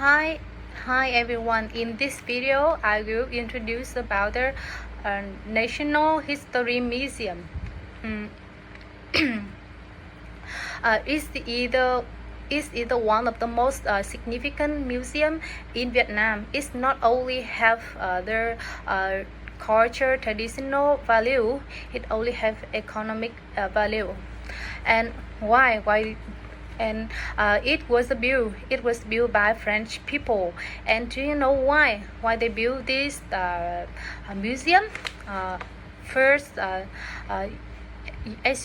Hi, hi everyone. In this video, I will introduce about the National History Museum. Mm. Is either one of the most significant museum in Vietnam. It's not only have the culture traditional value, it only have economic value. And why and it was built by French people. And do you know why they built this museum? First, as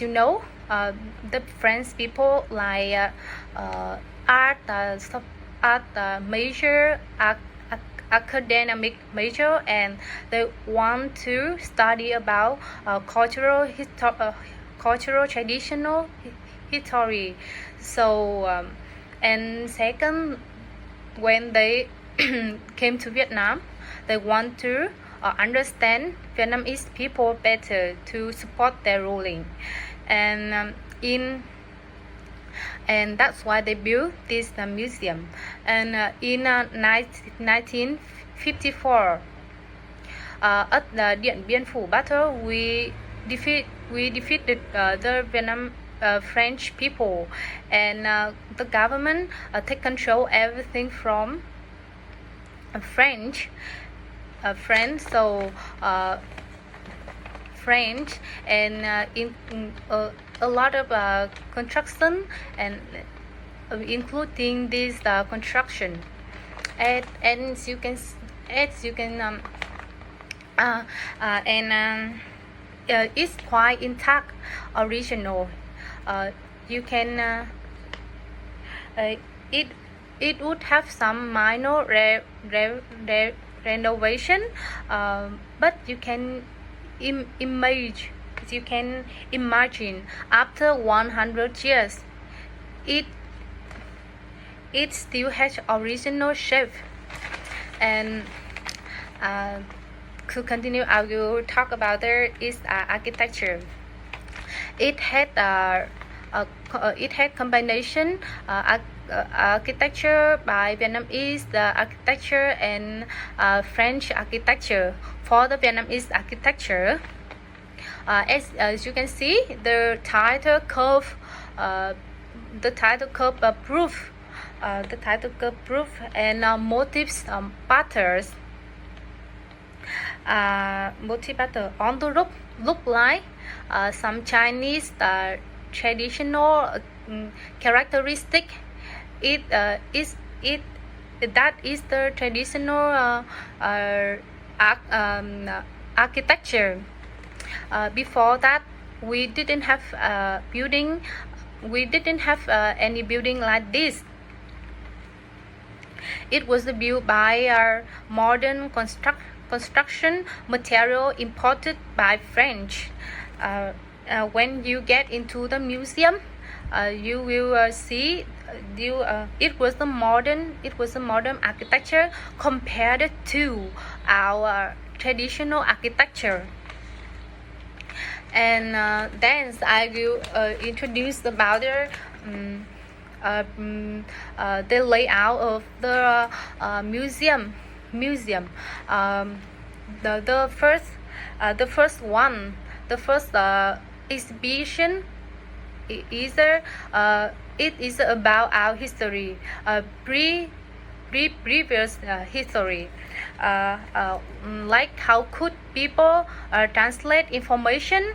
you know, the French people like art, major, academic major, and they want to study about cultural traditional history. So and second, when they came to Vietnam, they want to understand Vietnamese people better to support their ruling, and and that's why they built this museum. And in 1954, at the Điện Biên Phủ battle, we defeated the Vietnam French people, and the government take control everything from French. So French, and in a lot of construction, and including this construction, and as you can it's quite intact, original. You can it would have some minor renovation, but you can imagine after 100 years it still has original shape. And to continue, I will talk about its architecture. It had combination architecture by Vietnamese architecture and French architecture. For the Vietnamese architecture, as you can see, the title curve proof, and motifs, patterns. Motif pattern on the roof look like some Chinese traditional characteristic. That is the traditional architecture. Before that, we didn't have any building like this. It was built by modern construction material imported by French. When you get into the museum, you will see it was a modern architecture compared to our traditional architecture. And then I will introduce about the layout of the museum. The first exhibition it is about our history, previous history, like how could people translate information.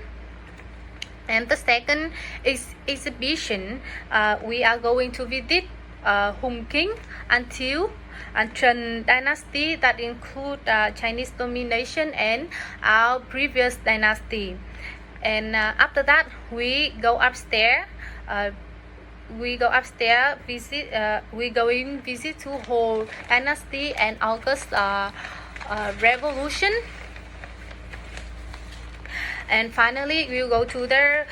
And the second exhibition, we are going to visit Hùng King until Trần Dynasty, that include Chinese domination and our previous dynasty. And after that, we go upstairs. We going visit to Hồ Dynasty and August Revolution. And finally, we'll go to the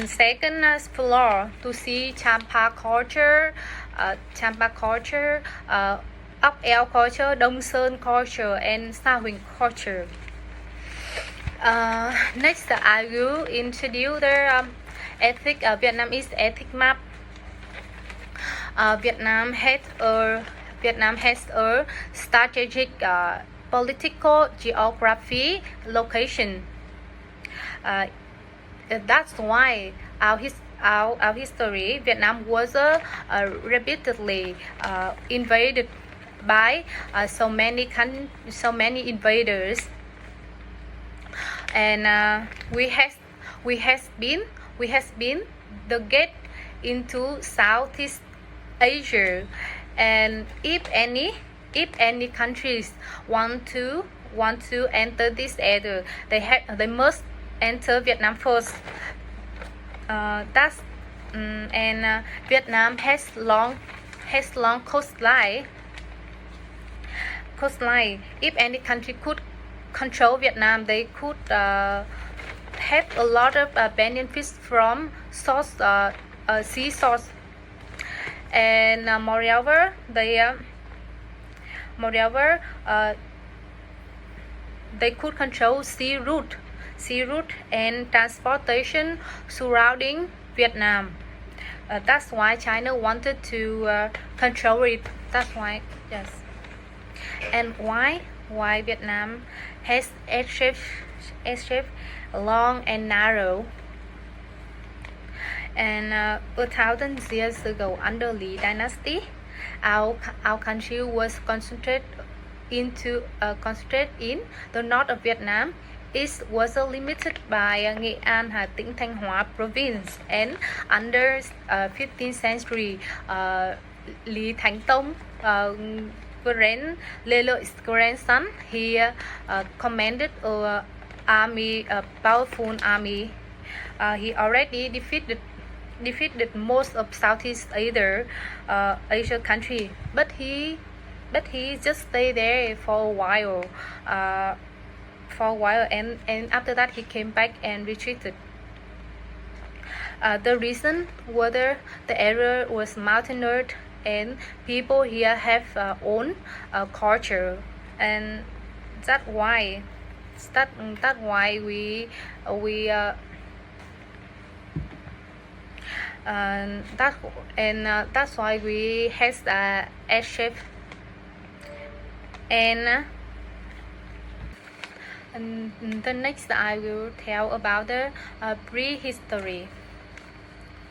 second floor to see Champa culture, Ốc Eo culture, Đông Sơn culture, and Sa Huỳnh culture. Next, I will introduce the Vietnamese ethnic map. Vietnam had a Vietnam has a strategic political geography location. That's why our history, Vietnam was repeatedly invaded by so many invaders, and we has been the gate into Southeast Asia. And if any countries want to enter this area, they must enter Vietnam first. Vietnam has long coastline. If any country could control Vietnam, they could have a lot of benefits from sea source. And moreover, they could control sea route and transportation surrounding Vietnam. That's why China wanted to control it. That's why, yes. And why Vietnam has airstrip long and narrow. And 1,000 years ago, under Lý Dynasty, our country was concentrated in the north of Vietnam. It was limited by Nghệ An, Hà Tĩnh, Thanh Hóa province. And under 15th century, Lý Thánh Tông, Lê Lợi grandson, he commanded a powerful army. He already defeated most of Southeast Asia country, but he just stayed there for a while, and after that he came back and retreated. The reason whether the area was mountainous and people here have own culture, and that's why that's why we has airship. And the next I will tell about the prehistory.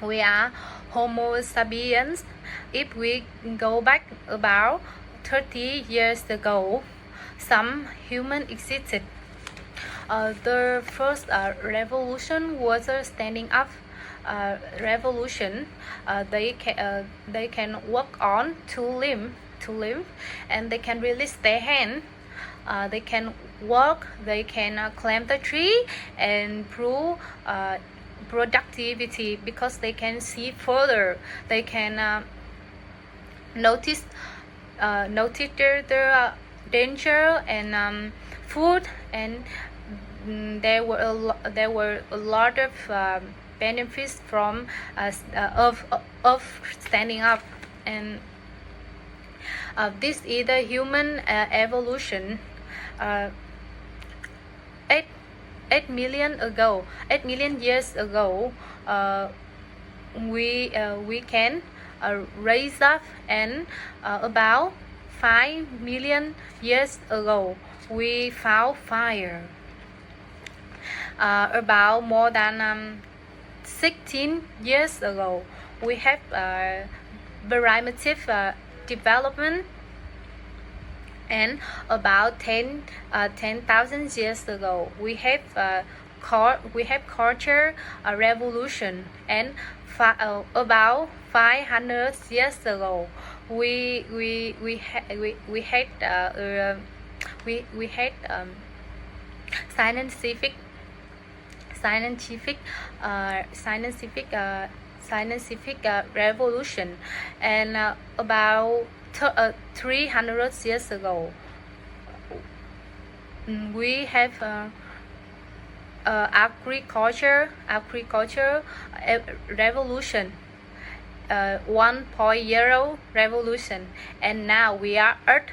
We are Homo sapiens. If we go back about 30 years ago, some human existed. The first revolution was a standing up revolution. They can walk on two limbs, and they can release their hand. They can walk, they can climb the tree and prove productivity because they can see further. They can notice their danger and food, and there were a lot of benefits from of standing up. And this is the human evolution. 8 million years ago, we can raise up, and about 5 million years ago we found fire. About more than 16 years ago we have primitive development. And about 10,000 years ago we have culture revolution. And about 500 years ago we had scientific revolution. And about 300 years ago we have agriculture revolution, 1.0 revolution. And now we are at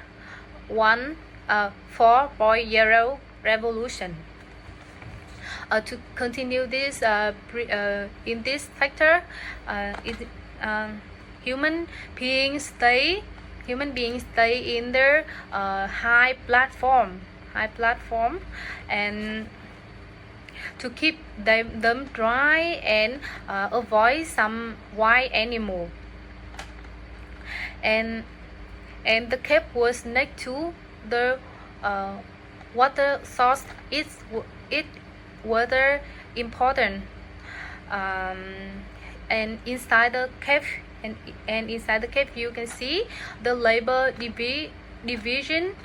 4.0 revolution. To continue this in this factor, human beings stay human beings stay in their high platform, and to keep them dry and avoid some wild animal. And the cave was next to the water source. It water important. And inside the cave, inside the cave, you can see the labor division.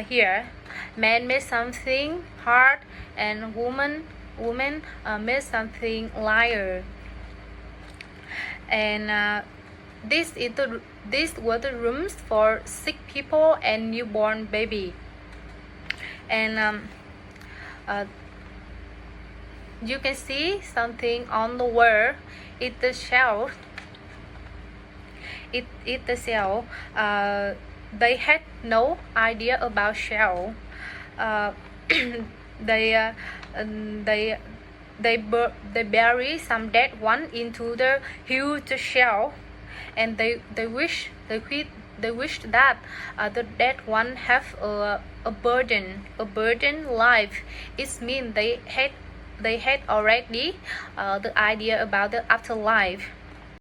Here, man made something hard, and woman made something lighter. And these were the rooms for sick people and newborn baby. And you can see something on the wall. It's the shelf. It's the cell. They had no idea about shell. They bury some dead one into the huge shell, and they wish that the dead one have a burden life. It means they had already the idea about the afterlife.